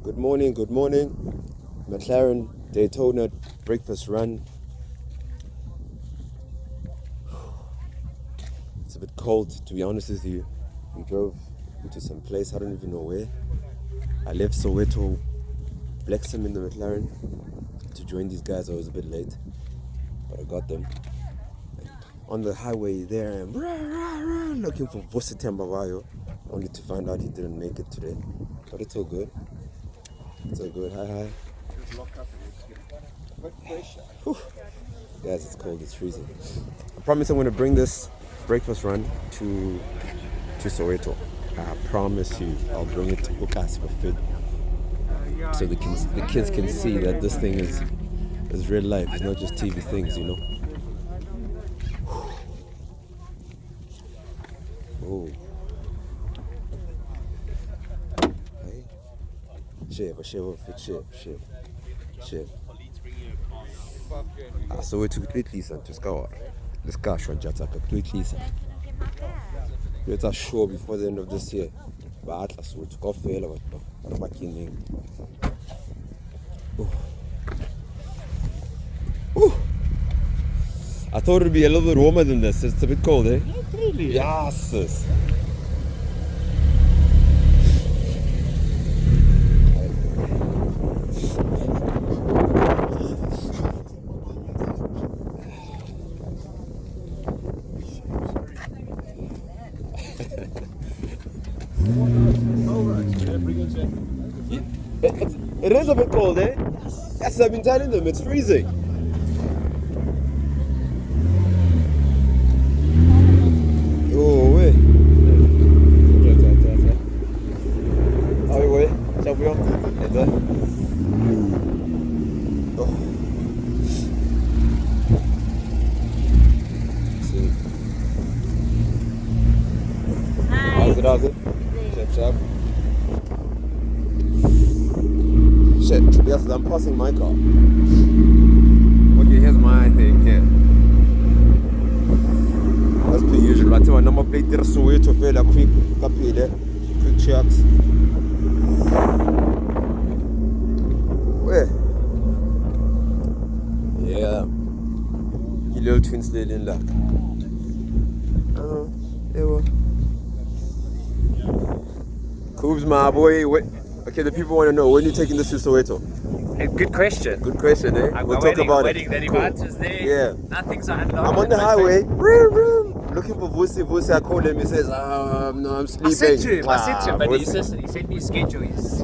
Good morning. McLaren Daytona breakfast run. It's a bit cold, to be honest with you. We drove into some place, I don't even know where. I left Soweto, Blexham in the McLaren to join these guys. I was a bit late, but I got them. On the highway there I am, looking for Vusi, only to find out he didn't make it today. But it's all good. Hi. Whew. Guys, it's cold, it's freezing. I promise I'm going to bring this breakfast run to Soweto. I promise you, I'll bring it to Zilkaats for food. So the kids can see that this thing is real life. It's not just TV things, you know. Oh. Hey. Shave. So we took it listen to scour. This cash one just up to listen. Let us show before the end of this year. But as we took off fail but back in. I thought it'd be a little bit warmer than this. It's a bit cold, eh? Not really. Yes. It is a bit cold, eh? Yes, I've been telling them it's freezing. Oh, wait. Oh, wait. Shall we How's it? Sharp. Shit, yes, I'm passing my car. Okay, here's my thing here. As per usual, I tell my number plate there, Soweto, fair, quick checks. Where? Yeah. You little twin still in luck. There we Coobs, my boy. Okay, the people want to know, when are you taking this to Soweto? Hey, good question, eh? We'll talk about it. That is there. Yeah. Nothing's unlocked. I'm on the highway, looking for Vusi. I call him, he says, no, I'm sleeping. I said to him, but he sent me a schedule. He's